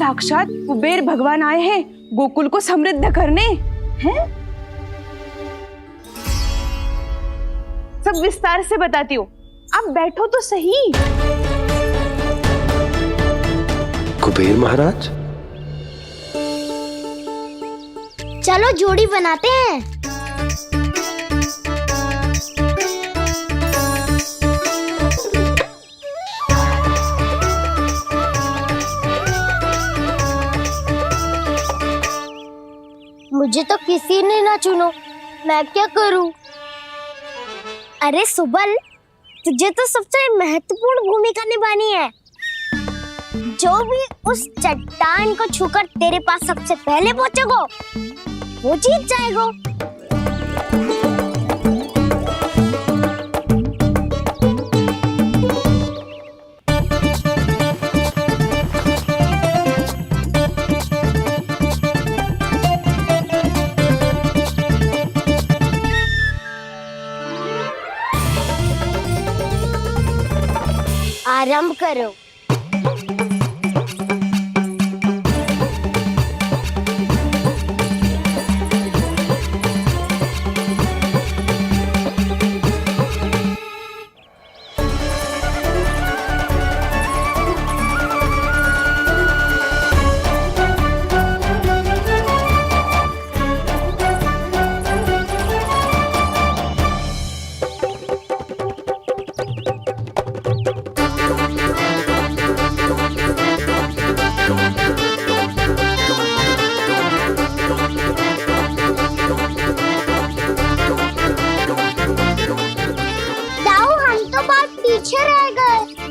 साक्षात कुबेर भगवान आए हैं गोकुल को समृद्ध करने हैं। सब विस्तार से बताती हूँ, आप बैठो तो सही। कुबेर महाराज, चलो जोड़ी बनाते हैं। मुझे तो किसी ने ना चुनो, मैं क्या करूं? अरे सुबल, तुझे तो सबसे महत्वपूर्ण भूमिका निभानी है। जो भी उस चट्टान को छूकर तेरे पास सबसे पहले पहुंचेगा वो जीत जाएगा। आरंभ करो।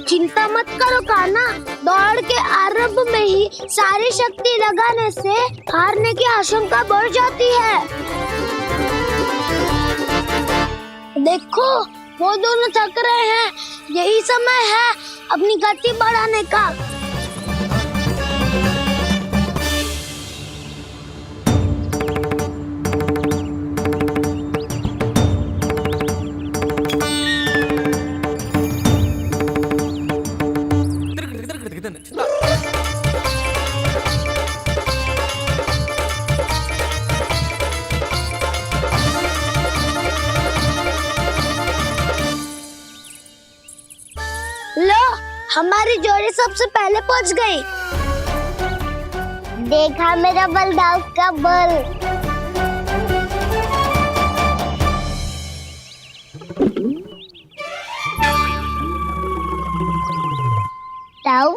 चिंता मत करो कान्हा, दौड़ के आरंभ में ही सारी शक्ति लगाने से हारने की आशंका बढ़ जाती है। देखो वो दोनों थक रहे हैं, यही समय है अपनी गति बढ़ाने का। लो, हमारी जोड़ी सबसे पहले पहुंच गई। देखा मेरा बलदाव का बल। ताऊ,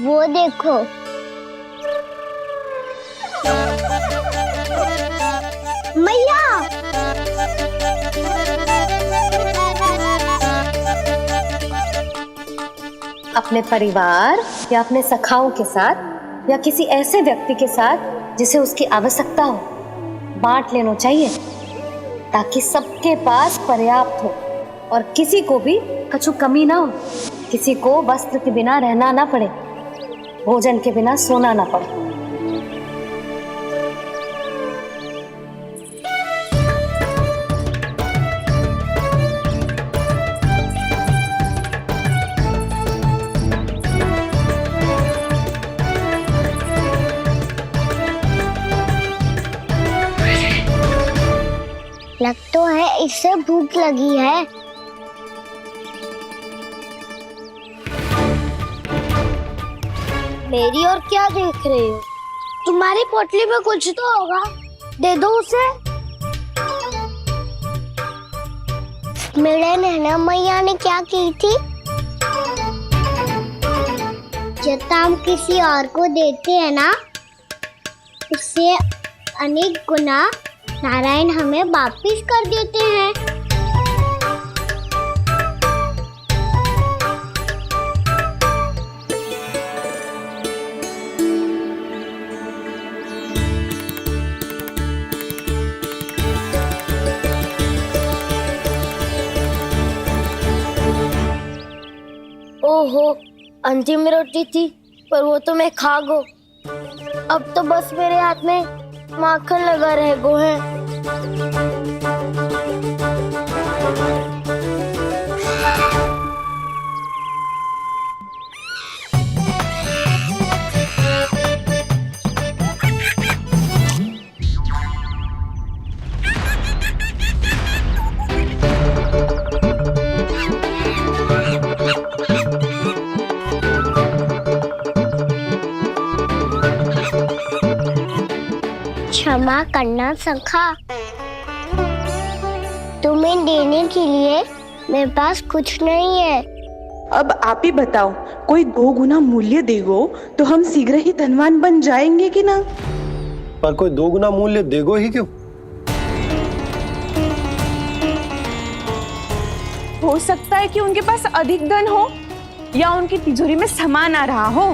वो देखो। मैया, अपने परिवार या अपने सखाओं के साथ या किसी ऐसे व्यक्ति के साथ जिसे उसकी आवश्यकता हो बांट लेना चाहिए, ताकि सबके पास पर्याप्त हो और किसी को भी कुछ कमी ना हो, किसी को वस्त्र के बिना रहना ना पड़े, भोजन के बिना सोना ना पड़े। लग तो है इससे भूख लगी है। मेरी और क्या देख रहे हो? तुम्हारी पोटली में कुछ तो होगा, दे दो उसे। मेरे नैना मैया ने क्या की थी? जब हम किसी और को देते हैं ना, उससे अनेक गुना नारायण हमें वापिस कर देते हैं। ओहो, अंतिम रोटी थी, पर वो तो मैं खा गो। अब तो बस मेरे हाथ में माखन लगा रह गो है। क्षमा करना सखा। तुम्हें देने के लिए मेरे पास कुछ नहीं है। अब आप ही बताओ, कोई 2 गुना मूल्य देगो तो हम शीघ्र ही धनवान बन जाएंगे कि ना? पर कोई 2 गुना मूल्य देगो ही क्यों? हो सकता है कि उनके पास अधिक धन हो, या उनकी तिजोरी में सामान आ रहा हो,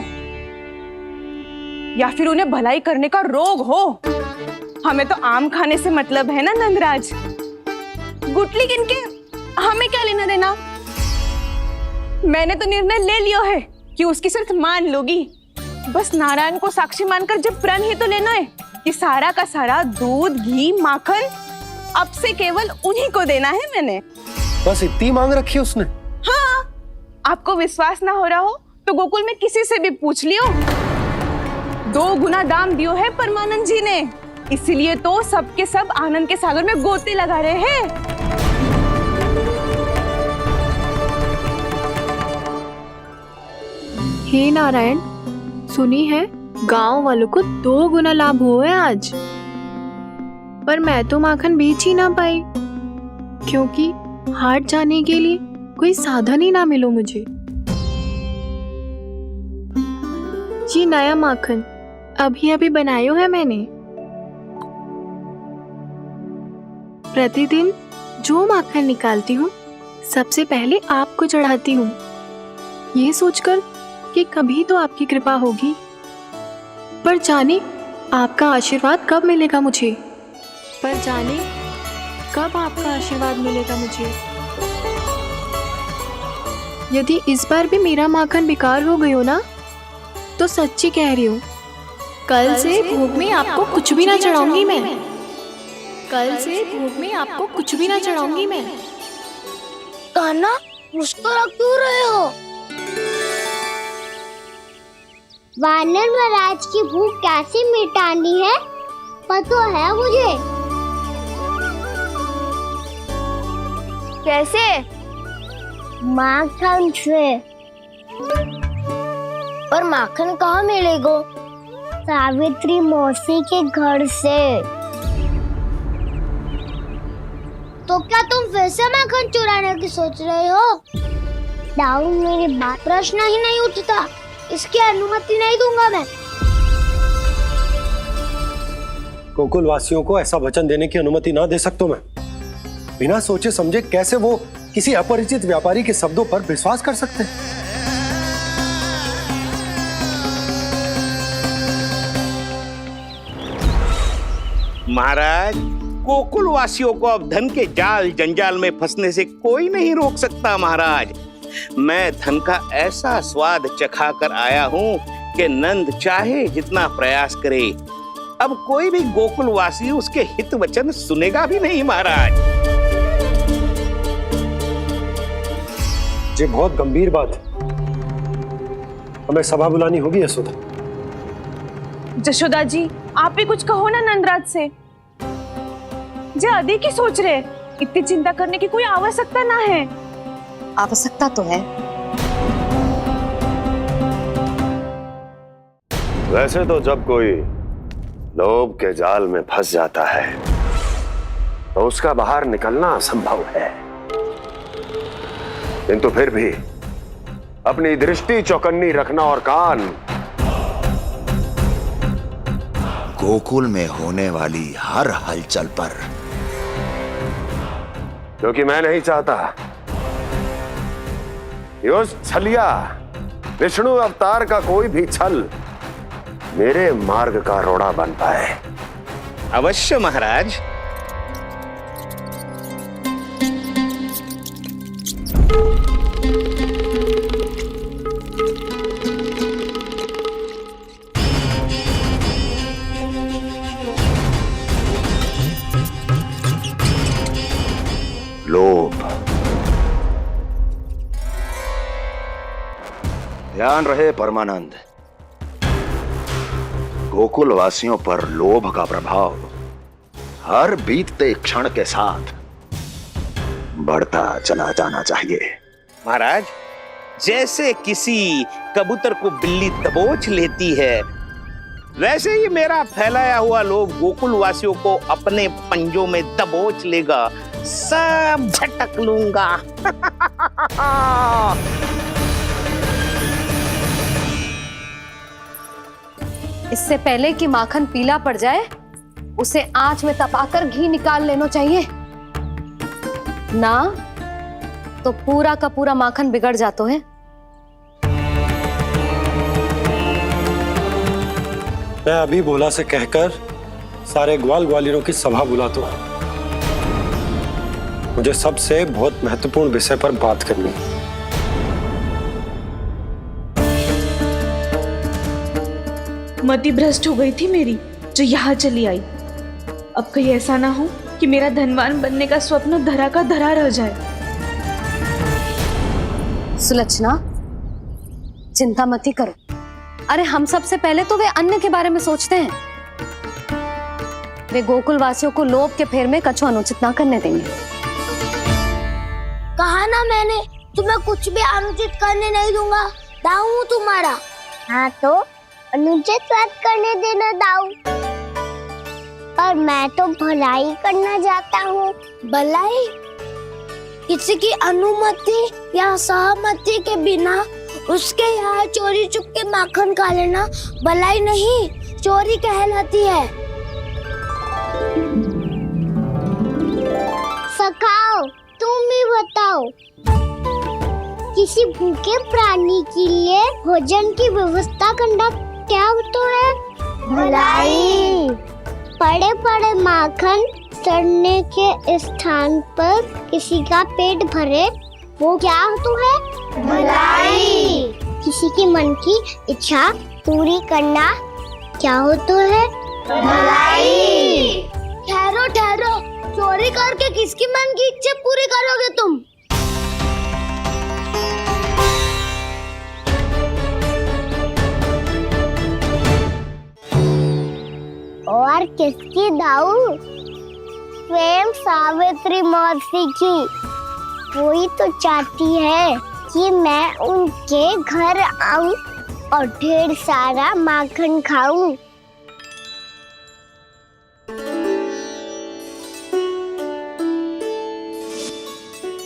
या फिर उन्हें भलाई करने का रोग हो। हमें तो आम खाने से मतलब है ना नंदराज। गुटली किनके, हमें क्या लेना देना। मैंने तो निर्णय ले लिया है कि उसकी शर्त मान लोगी। बस नारायण को साक्षी मानकर जब प्रण ही तो लेना है कि सारा का सारा दूध, घी, माखन अब से केवल उन्हीं को देना है मैंने। बस इतनी मांग रखी है उसने? हाँ, आपको विश्वास ना हो रहा हो तो गोकुल में किसी से भी पूछ लियो। 2 गुना दाम दियो है परमानंद जी ने, इसीलिए तो सबके सब आनंद के सागर में गोते लगा रहे हैं। हे नारायण, सुनी है गांव वालों को 2 गुना लाभ हुआ है आज। पर मैं तो माखन बेच ही ना पाई, क्योंकि हाट जाने के लिए कोई साधन ही ना मिलो मुझे। ये नया माखन अभी अभी बनायो है मैंने। प्रतिदिन जो माखन निकालती हूँ सबसे पहले आपको चढ़ाती हूँ, ये सोचकर कि कभी तो आपकी कृपा होगी। पर जाने आपका आशीर्वाद कब मिलेगा मुझे, पर जाने कब आपका आशीर्वाद मिलेगा मुझे। यदि इस बार भी मेरा माखन बेकार हो गयो ना, तो सच्ची कह रही हूँ, कल से भोग में आपको कुछ भी ना चढ़ाऊंगी मैं। कल से भोग में आपको कुछ भी ना चढ़ाऊंगी मैं। कान्हा, मुस्कुरा क्यों रहे हो? वानर महाराज की भूख कैसे मिटानी है पता है मुझे। कैसे? माखन से। और माखन कहाँ मिलेगा? सावित्री मौसी के घर से। तो क्या तुम फिर से माखन चुराने की सोच रहे हो? दाऊ, मेरी बात प्रश्न ही नहीं उठता, इसकी अनुमति नहीं दूंगा मैं। गोकुल वासियों को ऐसा वचन देने की अनुमति ना दे सकता मैं। बिना सोचे समझे कैसे वो किसी अपरिचित व्यापारी के शब्दों पर विश्वास कर सकते हैं? महाराज, गोकुल वासियों को अब धन के जाल जंजाल में फंसने से कोई नहीं रोक सकता। महाराज, मैं धन का ऐसा स्वाद चखा कर आया हूँ कि नंद चाहे जितना प्रयास करे, अब कोई भी गोकुल वासी उसके हित वचन सुनेगा भी नहीं। महाराज, ये बहुत गंभीर बात है, हमें सभा बुलानी होगी यशोदा। जशोदा जी, आप भी कुछ कहो ना नंदराज से। जे अधिक ही सोच रहे, इतनी चिंता करने की कोई आवश्यकता ना है। आवश्यकता तो है। वैसे तो जब कोई लोभ के जाल में फंस जाता है तो उसका बाहर निकलना असंभव है, किंतु फिर भी अपनी दृष्टि चौकन्नी रखना और कान गोकुल में होने वाली हर हलचल पर, क्योंकि मैं नहीं चाहता कि उस छलिया विष्णु अवतार का कोई भी छल मेरे मार्ग का रोड़ा बन पाए। अवश्य महाराज। लोभ। ध्यान रहे परमानंद, गोकुल वासियों पर लोभ का प्रभाव हर बीतते क्षण के साथ बढ़ता चला जाना चाहिए। महाराज, जैसे किसी कबूतर को बिल्ली दबोच लेती है, वैसे ही मेरा फैलाया हुआ लोभ गोकुल वासियों को अपने पंजों में दबोच लेगा, सब झटक लूंगा। इससे पहले कि माखन पीला पड़ जाए, उसे आंच में तपाकर घी निकाल लेना चाहिए ना, तो पूरा का पूरा माखन बिगड़ जाता है। मैं अभी भोला से कहकर सारे ग्वाल ग्वालियरों की सभा बुलाता हूं। मुझे सबसे बहुत महत्वपूर्ण विषय पर बात करनी है। मति भ्रष्ट हो गई थी मेरी, जो यहाँ चली आई। अब कहीं ऐसा ना हो कि मेरा धनवान बनने का स्वप्न धरा का धरा रह जाए। सुलक्षणा, चिंता मत ही करो। अरे हम सबसे पहले तो वे अन्य के बारे में सोचते हैं। वे गोकुल वासियों को लोभ के फेर में कछु अनुचित ना करने देंगे। कहा ना मैंने, तुम्हें कुछ भी अनुचित करने नहीं दूंगा। दाऊ हूँ तुम्हारा। हाँ तो अनुचित बात करने देना दाऊ। पर मैं तो भलाई करना चाहता हूँ। भलाई? किसी की अनुमति या सहमति के बिना उसके यहाँ चोरी चुप के माखन खा लेना भलाई नहीं, चोरी कहलाती है। सखाओ, तुम ही बताओ, किसी भूखे प्राणी के लिए भोजन की व्यवस्था करना क्या होता है? भलाई। पड़े पड़े माखन सड़ने के स्थान पर किसी का पेट भरे, वो क्या होता है? भलाई। किसी की मन की इच्छा पूरी करना क्या होता है? भलाई। ठहरो ठहरो, चोरी करके किसकी मन की इच्छा पूरी करोगे तुम? और किसकी दाऊ? स्वयं सावित्री मौसी की। वही तो चाहती है कि मैं उनके घर आऊं और ढेर सारा माखन खाऊं।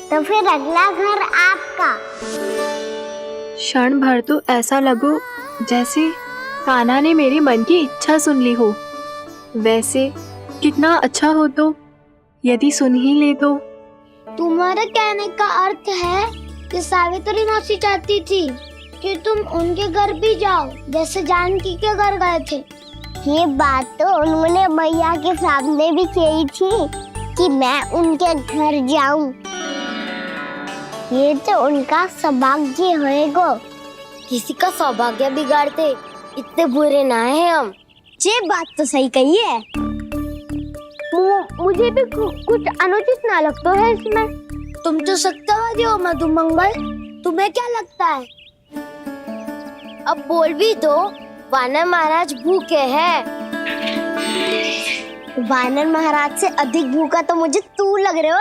तो फिर अगला घर आपका। क्षण भर तो ऐसा लगो जैसे कान्हा ने मेरे मन की इच्छा सुन ली हो। वैसे कितना अच्छा हो तो यदि सुन ही ले तो। तुम्हारे कहने का अर्थ है कि सावित्री मौसी चाहती थी कि तुम उनके घर भी जाओ, जैसे जानकी के घर गए थे। ये बात तो उन्होंने मैया के सामने भी कही थी कि मैं उनके घर जाऊं। ये तो उनका सौभाग्य होएगा। किसी का सौभाग्य बिगाड़ते इतने बुरे ना है हम। ये बात तो सही कही है। मुझे भी कुछ अनुचित ना लगता है इसमें। तुम तो सत्यवादी हो मधुमंगल, तुम्हें क्या लगता है? अब बोल भी दो, वानर महाराज भूखे हैं। वानर महाराज से अधिक भूखा तो मुझे तू लग रहे हो।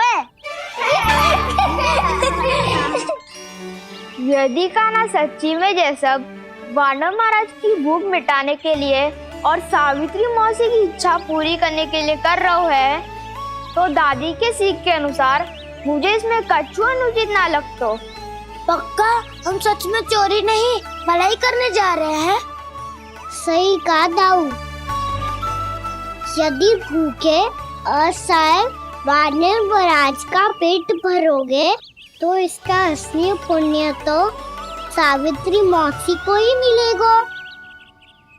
यदि कान्हा सच्ची में जैसा वानर महाराज की भूख मिटाने के लिए और सावित्री मौसी की इच्छा पूरी करने के लिए कर रहा है, तो दादी के सीख के अनुसार मुझे इसमें कछु अनुचित ना लगता। पक्का हम सच में चोरी नहीं भलाई करने जा रहे हैं। सही कहा दाऊ। यदि भूखे असहाय वानर महाराज का पेट भरोगे तो इसका असली पुण्य तो सावित्री मौसी को ही मिलेगा।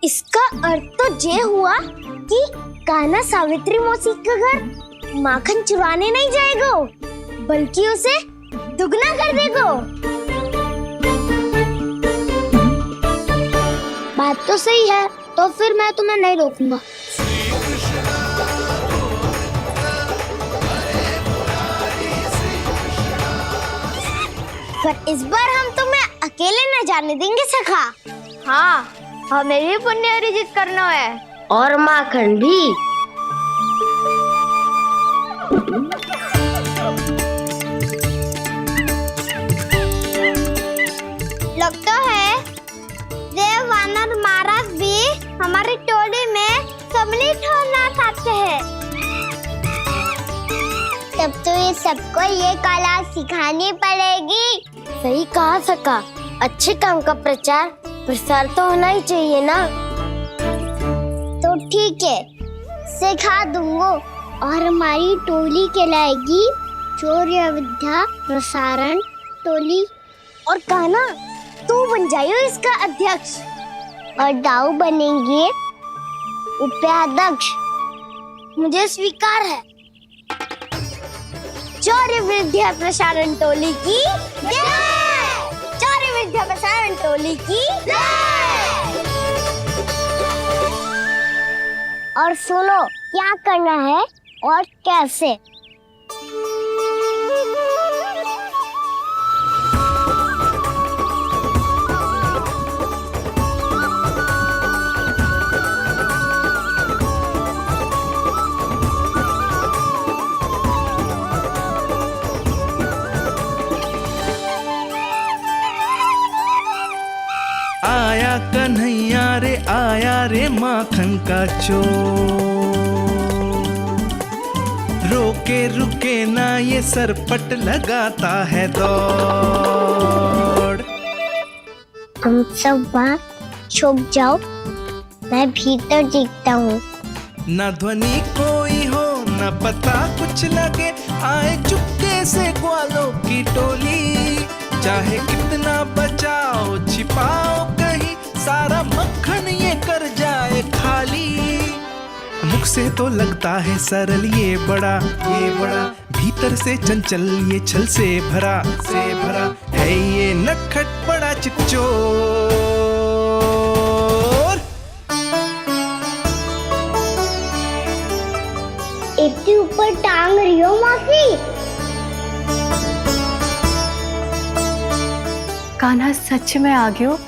इसका अर्थ तो ये हुआ कि कान्हा सावित्री मौसी का घर माखन चुराने नहीं जाएगा, बल्कि उसे दुगना कर देगा। बात तो सही है, तो फिर मैं तुम्हें नहीं रोकूंगा। पर इस बार हम तुम्हें अकेले न जाने देंगे सखा। हाँ, हमें भी पुण्य अर्जित करना है और माखन भी। लगता है देव वानर महाराज भी हमारी टोली सबको ये कला सिखानी पड़ेगी। सही कहा सका, अच्छे काम का प्रचार प्रसार तो होना ही चाहिए ना। तो ठीक है, सिखा दूंगा और हमारी टोली कहलाएगी शौर्य विद्या प्रसारण टोली। और कान्हा तू बन जाइयो इसका अध्यक्ष और दाऊ बनेंगे उपाध्यक्ष। मुझे स्वीकार है। शौर्य विद्या प्रसारण टोली की जय! शौर्य विद्या प्रसारण टोली की जय! और सुनो क्या करना है और कैसे। आया कन्हैया रे आया रे माखन का चोर, रोके रुके ना ये सरपट लगाता है दौड़। तुम सब बाहर छुप जाओ, मैं भीतर देखता हूँ। ना ध्वनि कोई हो ना पता कुछ लगे, आए चुपके से ग्वालों की टोली। चाहे कितना बचाओ छिपाओ कहीं, सारा मक्खन ये कर जाए खाली। मुख से तो लगता है सरल ये बड़ा भीतर से चंचल ये छल से भरा है ये नटखट बड़ा चिच्चोर। इतनी ऊपर टांग रही हो मासी। कान्हा सच में आ गयो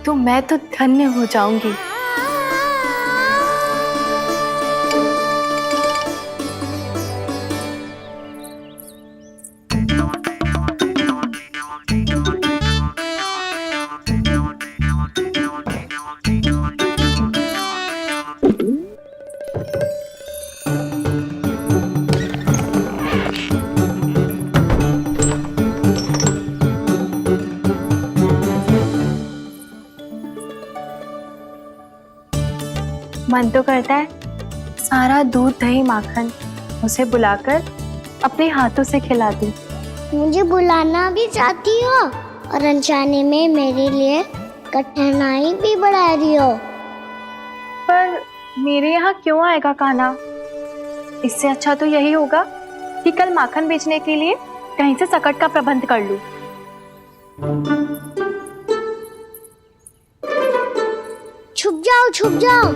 तो मैं तो धन्य हो जाऊंगी। मन तो करता है सारा दूध दही माखन उसे बुलाकर अपने हाथों से खिला दूं। मुझे बुलाना भी चाहती हो और अनजाने में मेरे लिए कठिनाई भी बढ़ा रही हो। पर मेरे यहाँ क्यों आएगा कान्हा? इससे अच्छा तो यही होगा कि कल माखन बेचने के लिए कहीं से सकट का प्रबंध कर लूं। छुप जाओ छुप जाओ।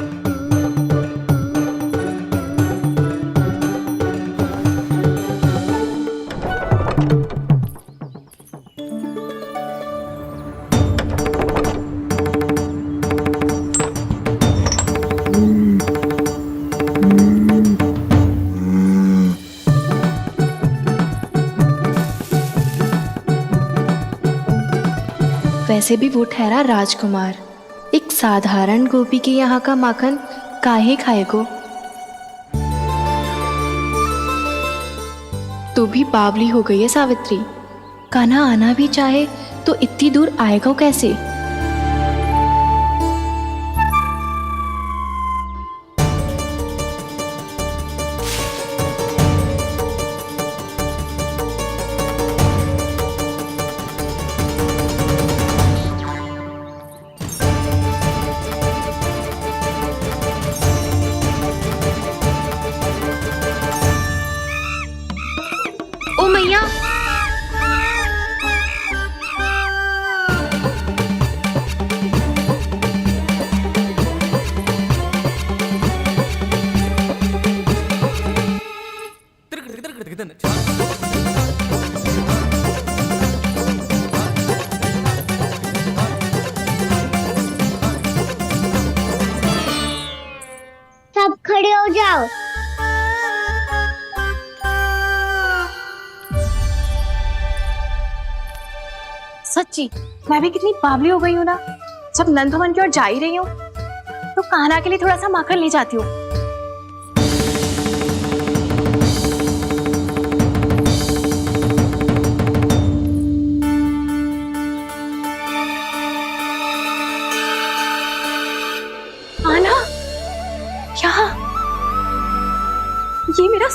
वैसे भी वो ठहरा राजकुमार, एक साधारण गोपी के यहाँ का माखन काहे खाएगो। तो भी बावली हो गई है सावित्री। कान्हा आना भी चाहे तो इतनी दूर आएगा कैसे? ओ मैया, सब खड़े हो जाओ। सच्ची मैं भी कितनी बावली हो गई हूँ ना। जब नंद भवन की ओर जा ही रही हूँ तो कान्हा के लिए थोड़ा सा माखन ले जाती हूँ।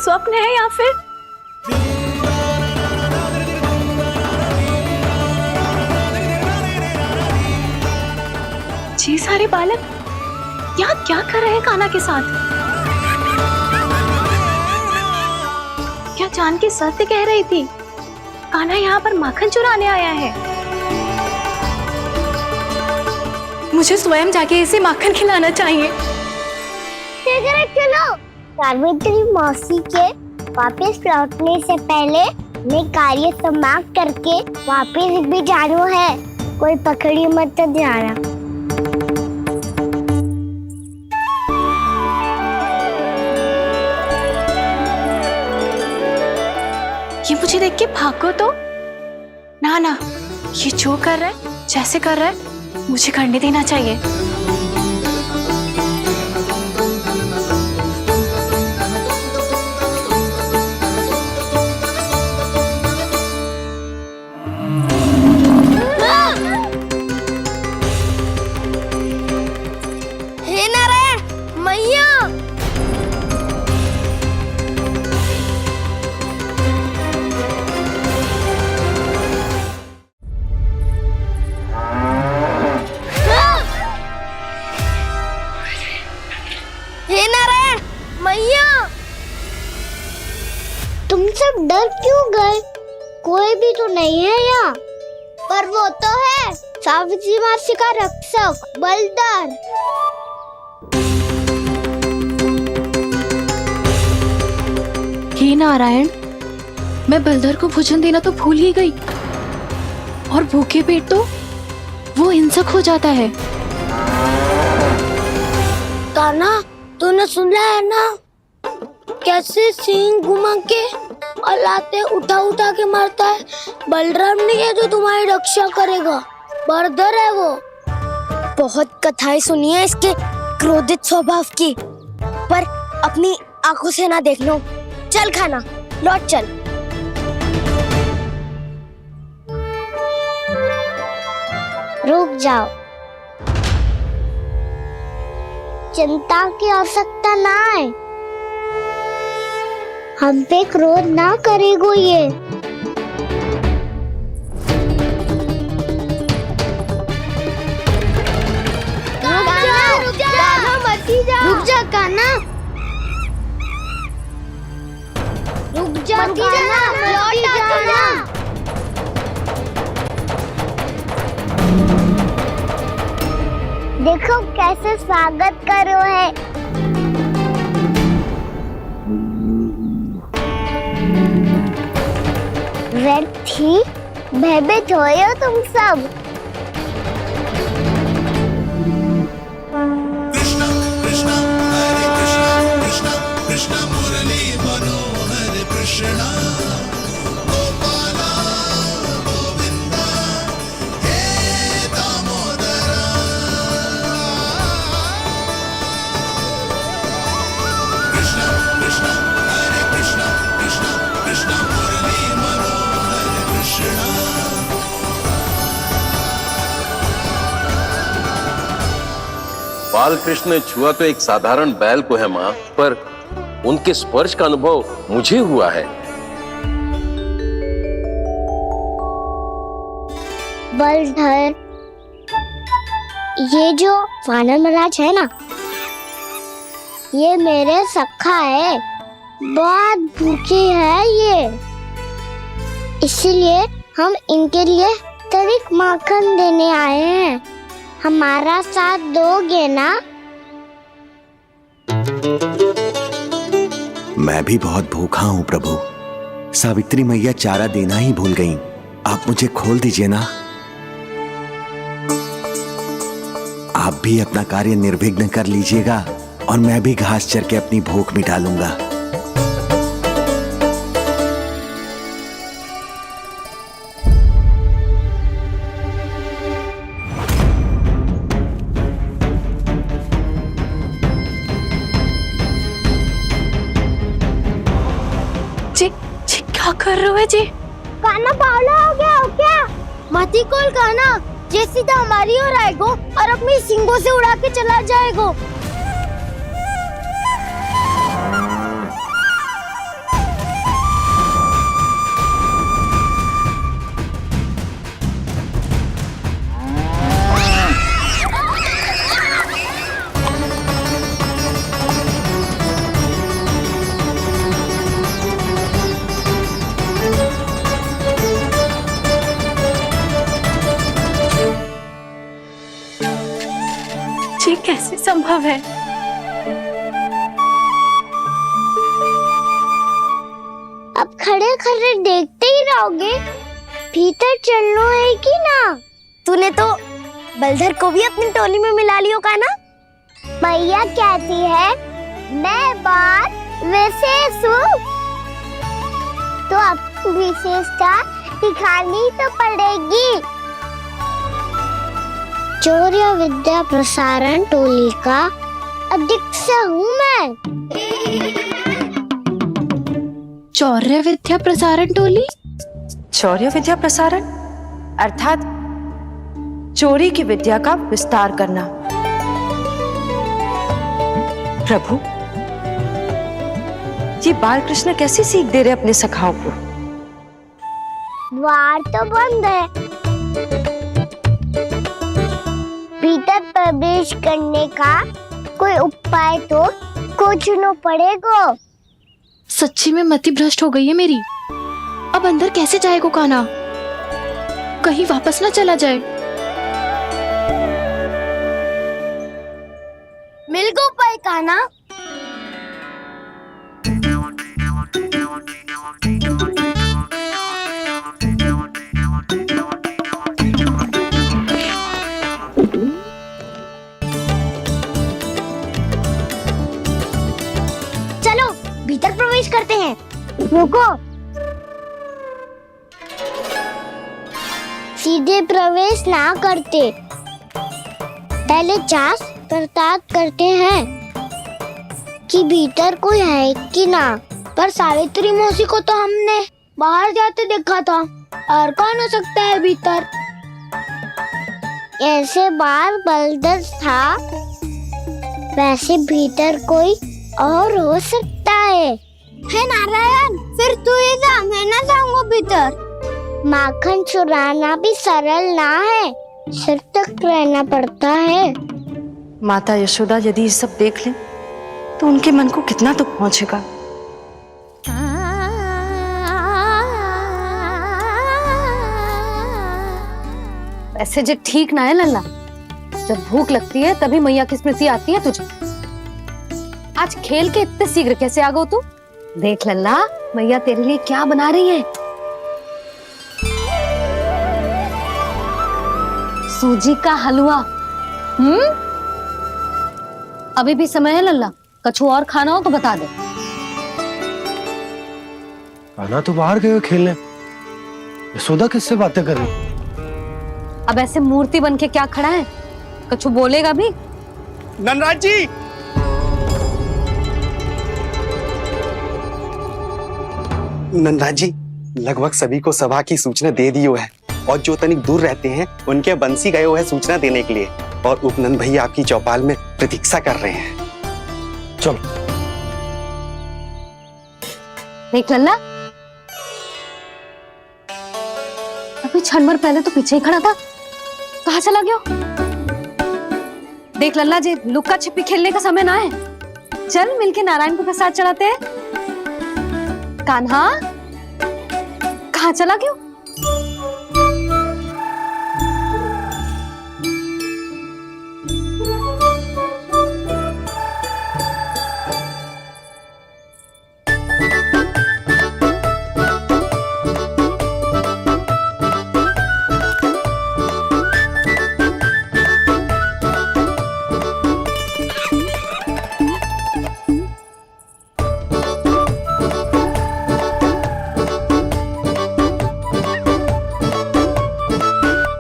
स्वप्न है या फिर ये सारे बालक यहाँ क्या कर रहे हैं कान्हा के साथ? क्या जानकी सत्य कह रही थी? कान्हा यहाँ पर माखन चुराने आया है। मुझे स्वयं जाके इसे माखन खिलाना चाहिए। चलो सावित्री मौसी के वापस लौटने से पहले मैं कार्य समाप्त करके वापस भी जाना है। कोई पकड़ी मत जाना। ये मुझे देख के भागो तो ना ना, ये जो कर रहा है, जैसे कर रहा है, मुझे करने देना चाहिए। हे नारायण मैया, हे नारायण मैया, तुम सब डर क्यों गए? कोई भी तो नहीं है यहाँ। पर वो तो है, सावित्री मासी का रक्षक बलदार। हे नारायण, मैं बलधर को भोजन देना तो भूल ही गई, और भूखे पेट तो वो हिंसक हो जाता है। कान्हा, तूने सुना है ना कैसे सींग घुमा के और लाते उठा उठा के मारता है? बलराम नहीं है जो तुम्हारी रक्षा करेगा, बलधर है वो। बहुत कथाएं सुनी है इसके क्रोधित स्वभाव की, पर अपनी आंखों से ना देख लो। चल खाना, लौट चल। रुक जाओ, चिंता की आवश्यकता ना है। हम पे क्रोध ना करेगो ये। रुक जा कान्हा, रुक जा कान्हा, लौट जाना। देखो कैसे स्वागत करो है। व्यर्थ ही भयभीत हो तुम सब। बालकृष्ण ने छुआ तो एक साधारण बैल को है माँ, पर उनके स्पर्श का अनुभव मुझे हुआ है। बलधर, ये जो वानर महाराज है ना, ये मेरे सखा है, बहुत भूखे है ये, इसीलिए हम इनके लिए तनिक माखन देने आए हैं। हमारा साथ दोगे ना? मैं भी बहुत भूखा हूँ प्रभु। सावित्री मैया चारा देना ही भूल गईं। आप मुझे खोल दीजिए ना। आप भी अपना कार्य निर्विघ्न कर लीजिएगा और मैं भी घास चर के अपनी भूख मिटा लूंगा। क्या कर रहे हो जी? कान्हा पावला हो गया हो क्या? मती कोल कान्हा, ये सीधा हमारी ओर आएगो और अपनी सींगों से उड़ा के चला जाएगो। संभव है। अब खड़े खड़े देखते ही रहोगे? भीतर चलना है कि ना? तूने तो बलधर को भी अपनी टोली में मिला लियो का ना? मैया कहती है मैं बात विशेष हूँ, तो अब विशेषता दिखानी तो पड़ेगी। चौर्य विद्या प्रसारण टोली का अध्यक्ष हूँ मैं। चौर्य विद्या प्रसारण टोली? चौर्य विद्या प्रसारण अर्थात चोरी की विद्या का विस्तार करना। प्रभु, ये बाल कृष्ण कैसी सीख दे रहे अपने सखाओं को? द्वार तो बंद है, भीतर प्रवेश करने का कोई उपाय तो खोजना पड़ेगा। सच्ची में मति भ्रष्ट हो गई है मेरी। अब अंदर कैसे जाएगा कान्हा? कहीं वापस ना चला जाए। मिल गो उपाय कान्हा। चलो भीतर प्रवेश करते हैं। रुको, सीधे प्रवेश ना करते, पहले जांच पड़ताल करते हैं कि भीतर कोई है कि ना। पर सावित्री मौसी को तो हमने बाहर जाते देखा था, और कौन हो सकता है भीतर? ऐसे बार बलदर था, वैसे भीतर कोई और हो सकता है नारायण? फिर तू ही जा, मैं ना जाऊंगा भीतर। माखन चुराना भी सरल ना है, सिर तक रहना पड़ता है। माता यशोदा यदि ये सब देख ले तो उनके मन को कितना दुख पहुंचेगा। ऐसे जो ठीक ना है लल्ला, जब भूख लगती है तभी मैया की स्मृति आती है तुझे। आज खेल के इतने शीघ्र कैसे आ गो तू? देख लल्ला, मैया तेरे लिए क्या बना रही है। सूजी का हलवा। अभी भी समय है लल्ला, कछु और खाना हो तो बता दे। कान्हा तो बाहर गए खेलने, यशोदा किससे बातें कर रही? अब ऐसे मूर्ति बन के क्या खड़ा है? कछु बोलेगा भी? नंदराज जी, नंदराज जी, लगभग सभी को सभा की सूचना दे दी है, और जो तनिक दूर रहते हैं उनके बंसी गए हुए हैं सूचना देने के लिए, और उपनंद भैया आपकी चौपाल में प्रतीक्षा कर रहे हैं। चलो। देख लल्ला, अभी क्षण भर पहले तो पीछे ही खड़ा था, कहाँ चला गया? देख लल्ला जी, लुक्का छिपी खेलने का समय ना है। चल मिलके नारायण को प्रसाद चढ़ाते हैं। कान्हा, कहाँ चला गया?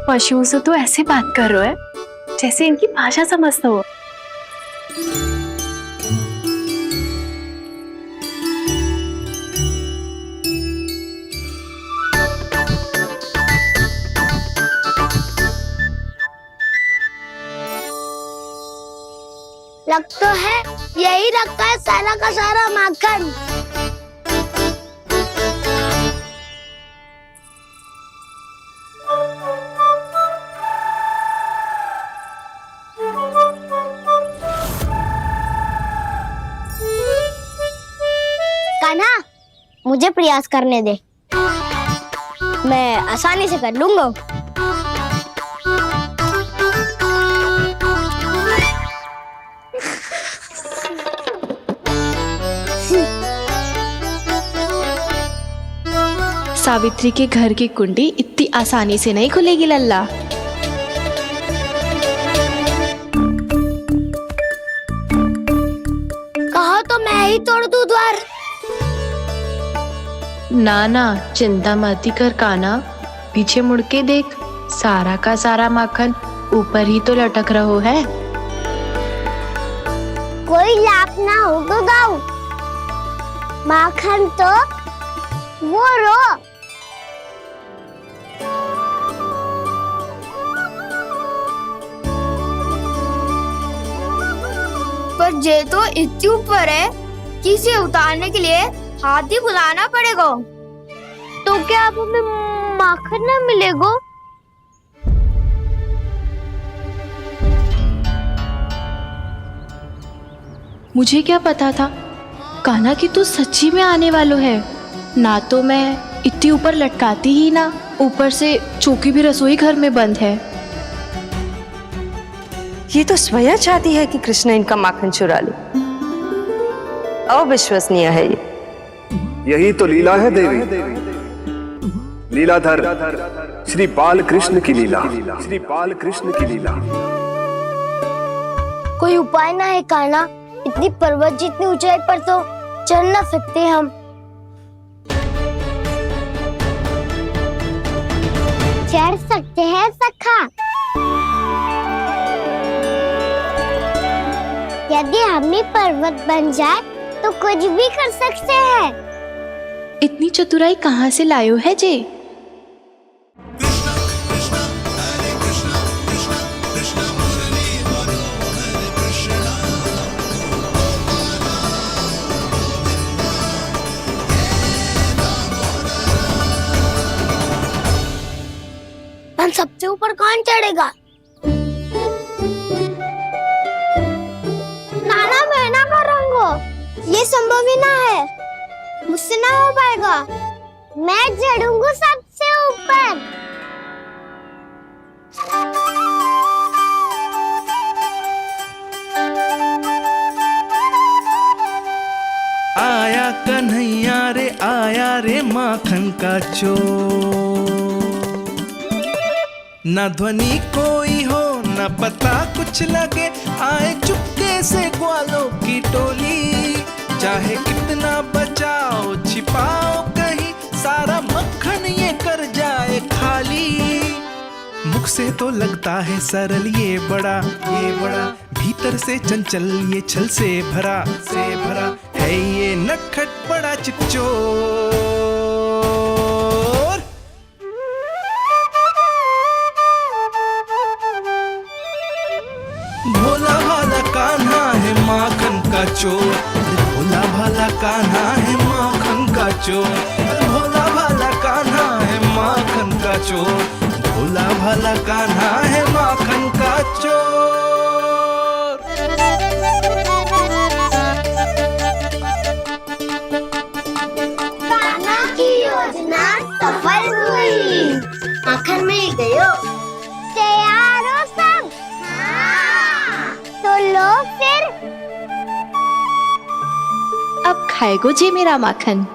पशुओं से तो ऐसे बात कर रहे हो जैसे इनकी भाषा समझते हो। लग तो है यही रखा है सारा का सारा माखन। कान्हा, मुझे प्रयास करने दे, मैं आसानी से कर लूंगा। सावित्री के घर की कुंडी इतनी आसानी से नहीं खुलेगी लल्ला। कहा तो मैं ही तोड़ दूं द्वार। ना ना, चिंता मत कर काना, पीछे मुड़ के देख, सारा का सारा माखन ऊपर ही तो लटक रहो है। कोई लाभ ना हो तो दाऊ, माखन तो वो रो। पर जे तो इतनी ऊपर है कि इसे उतारने के लिए हाथी बुलाना पड़ेगा। तो क्या अब हमें माखन ना मिलेगा? मुझे क्या पता था कान्हा कि तू सच्ची में आने वालो है। ना तो मैं इतनी ऊपर लटकाती ही ना, ऊपर से चौकी भी रसोई घर में बंद है। ये तो स्वयं चाहती है कि कृष्ण इनका माखन चुरा ले। अविश्वसनीय है ये। यही तो लीला है देवी, लीलाधर श्री बाल कृष्ण की लीला, श्री बाल कृष्ण की लीला। कोई उपाय ना है कान्हा? इतनी पर्वत जितनी ऊंचाई पर तो चढ़ ना सकते हम। चढ़ सकते हैं सखा, यदि हम ही पर्वत बन जाए तो कुछ भी कर सकते हैं। इतनी चतुराई कहाँ से लायो है जे? हम सबसे ऊपर कौन चढ़ेगा? नाना मैं ना करूँगा, ये संभव ही ना है, मुझसे ना हो पाएगा। मैं चढ़ूंगा सबसे ऊपर। आया कन्हैया रे माखन का चोर। न ध्वनि कोई हो न पता कुछ लगे, आए चुपके से ग्वालों की टोली। चाहे कितना बचाओ छिपाओ कहीं, सारा मक्खन ये कर जाए खाली। मुख से तो लगता है सरल ये बड़ा, भीतर से चंचल ये छल से भरा है ये नटखट बड़ा चिच्चोर। भोला भाला कान्हा है माखन का चोर, भोला भाला कान्हा है माखन का चोर, भोला भाला कान्हा है माखन का चोर, भोला भाला कान्हा है माखन का चोर। कान्हा की योजना सफल हुई, माखन मिल गयो। तैयार हो सब? हाँ। तो लो फिर। अब खाएगो जे मेरा माखन।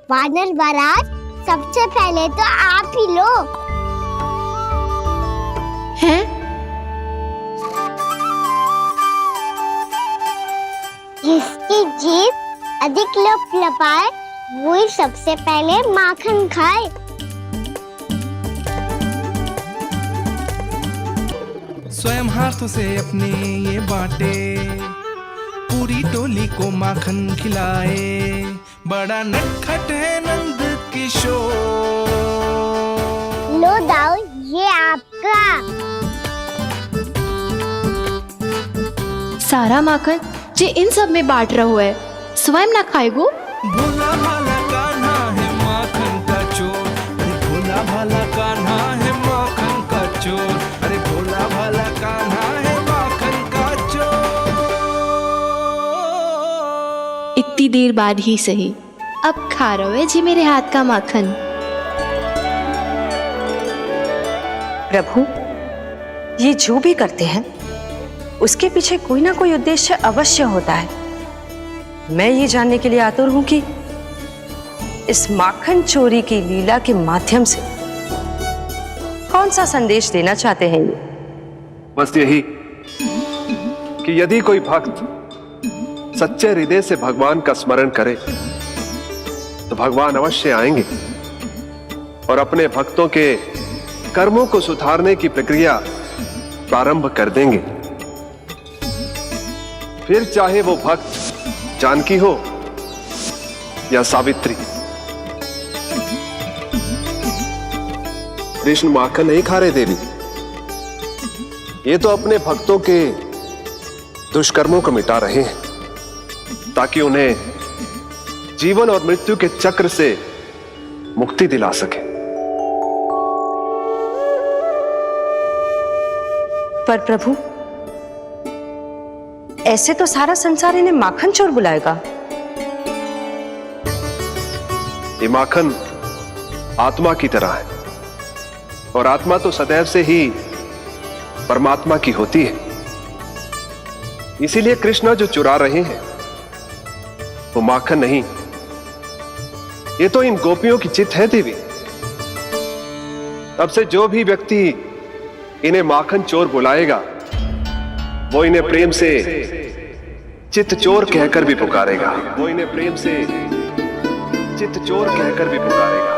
वानर महाराज, सबसे पहले तो आप ही लो। हैं? जिसकी जीभ अधिक लपलपाए वही सबसे पहले माखन खाए। स्वयं हाथों से अपने ये बांटे, पूरी टोली को माखन खिलाए। बड़ा नटखट है नंद किशोर। लो दाऊ, ये आपका। सारा माखन जे इन सब में बांट रहो है, स्वयं ना खाएगो। भोला भाला कान्हा है माखन का चोर, अरे भोला भाला कान्हा है माखन का चोर, अरे भोला भाला कान्हा है माखन का चोर। इतनी थोड़ी देर बाद ही सही, अब खा रहे जी मेरे हाथ का माखन। प्रभु, ये जो भी करते हैं उसके पीछे कोई ना कोई उद्देश्य अवश्य होता है। मैं ये जानने के लिए आतुर हूं कि इस माखन चोरी की लीला के माध्यम से कौन सा संदेश देना चाहते हैं ये? बस यही कि यदि कोई भक्त सच्चे हृदय से भगवान का स्मरण करे तो भगवान अवश्य आएंगे और अपने भक्तों के कर्मों को सुधारने की प्रक्रिया प्रारंभ कर देंगे। फिर चाहे वो भक्त जानकी हो या सावित्री। कृष्ण माखन नहीं खा रहे देवी, ये तो अपने भक्तों के दुष्कर्मों को मिटा रहे हैं ताकि उन्हें जीवन और मृत्यु के चक्र से मुक्ति दिला सके। पर प्रभु, ऐसे तो सारा संसार इन्हें माखन चोर बुलाएगा। ये माखन आत्मा की तरह है और आत्मा तो सदैव से ही परमात्मा की होती है। इसीलिए कृष्ण जो चुरा रहे हैं वो माखन नहीं, ये तो इन गोपियों की चित है देवी। अब से जो भी व्यक्ति इन्हें माखन चोर बुलाएगा वो इन्हें प्रेम से चित्त चोर कहकर भी पुकारेगा। वो इन्हें प्रेम से चित्त चोर कहकर भी पुकारेगा।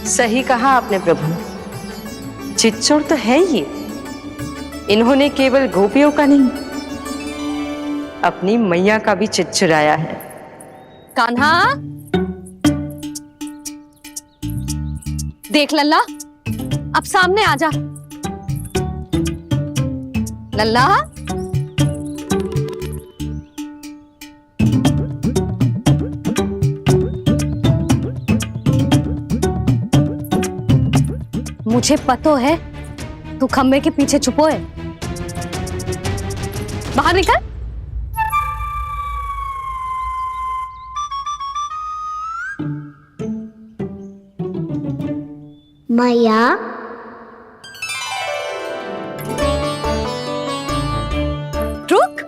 सही कहा आपने प्रभु, चित चोर तो है ये। इन्होंने केवल गोपियों का नहीं, अपनी मैया का भी चित चुराया है। कान्हा, देख लल्ला, अब सामने आ जा। लल्ला, मुझे पतो है तू खम्बे के पीछे छुपो है। बाहर निकल। मैया, रुक।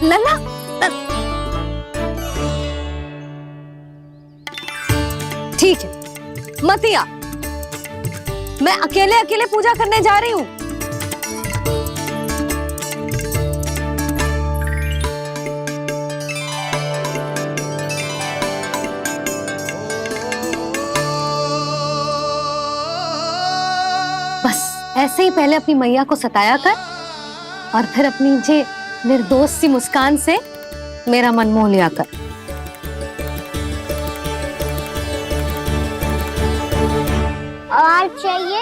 लल्ला, ठीक है, मत आ। मैं अकेले अकेले पूजा करने जा रही हूँ। बस ऐसे ही पहले अपनी मैया को सताया कर और फिर अपनी जे निर्दोष सी मुस्कान से मेरा मन मोह लिया कर। और चाहिए?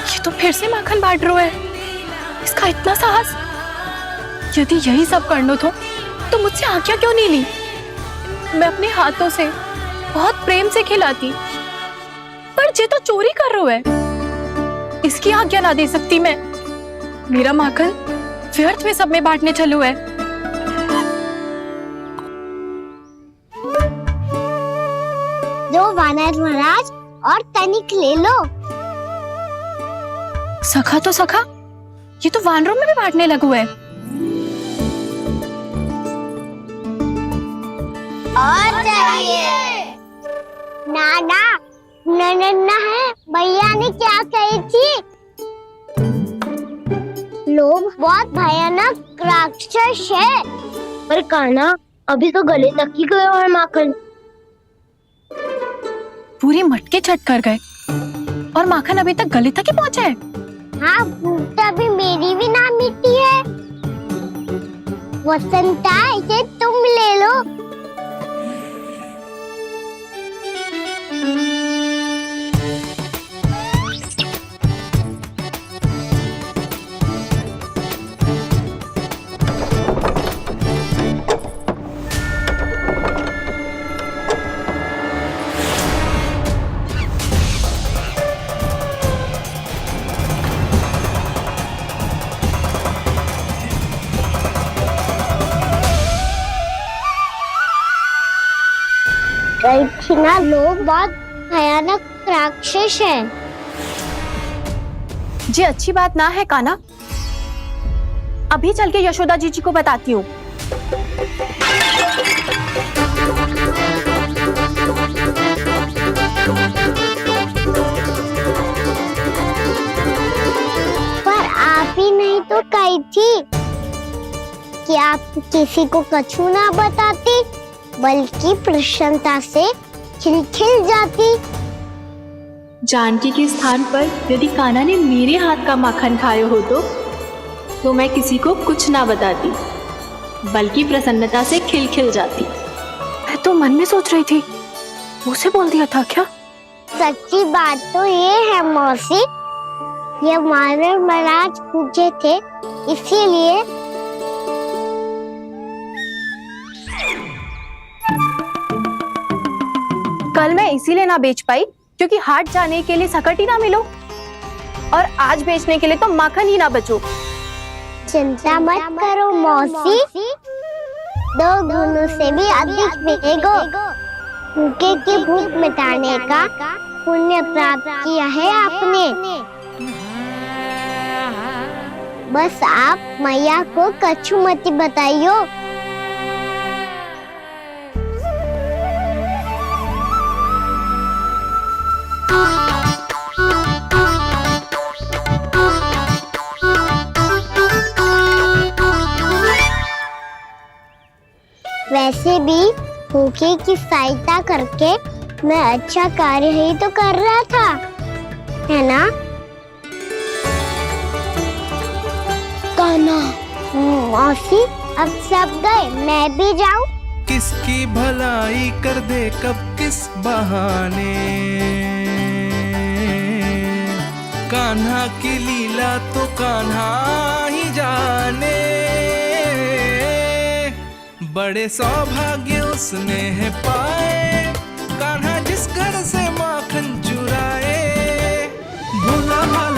ये तो फिर से माखन बांट रहा है। इसका इतना साहस। यदि यही सब करना तो मुझसे आज्ञा क्यों नहीं ली? मैं अपने हाथों से बहुत प्रेम से खिलाती, पर जे तो चोरी कर रहा है, इसकी आज्ञा ना दे सकती मैं। मेरा माखन व्यर्थ में सब में बांटने चलू है। दो वानर महाराज और तनिक ले लो। सखा तो सखा, ये तो वानरों में भी बांटने लगू है। और चाहिए? नाना, नन्ना है। भैया ने क्या कही थी? लोभ बहुत भयानक राक्षस है। पर कान्हा, अभी तो गले तक ही गया है माखन। पूरी मटके छट कर गए और माखन अभी तक गले तक ही पहुंचा है। हाँ, भूख अभी मेरी भी ना मिटी है। वसंता, इसे तुम ले लो। गई थी ना, लोग बहुत भयानक राक्षस हैं। जी अच्छी बात ना है कान्हा, अभी चल के यशोदा जी को बताती हूँ। पर आप ही नहीं तो कही थी कि आप किसी को कछु ना बताती, बल्कि प्रसन्नता से खिलखिल जाती। जानकी के स्थान पर यदि कान्हा ने मेरे हाथ का माखन खाए हो तो मैं किसी को कुछ ना बताती, बल्कि प्रसन्नता से खिलखिल जाती। मैं तो मन में सोच रही थी, मुझसे बोल दिया था क्या? सच्ची बात तो ये है मौसी, ये मानव महाराज पूछे थे, इसीलिए कल मैं इसीलिए ना बेच पाई क्योंकि हाट जाने के लिए सकट ही ना मिलो, और आज बेचने के लिए तो माखन ही ना बचो। चिंता मत करो मौसी, 2 गुणों से भी अधिक मिलेगो। भूखे की भूख मिटाने का पुण्य प्राप्त किया है आपने। बस आप मैया को कछु मत बताइयो। वैसे भी भूखे की सहायता करके मैं अच्छा कार्य ही तो कर रहा था, है ना? कान्हा, मौसी अब सब गए, मैं भी जाऊं? किसकी भलाई कर दे कब किस बहाने, कान्हा की लीला तो कान्हा ही जाने। बड़े सौभाग्य उसने है पाए, कान्हा जिस घर से माखन चुराए। भोला भाला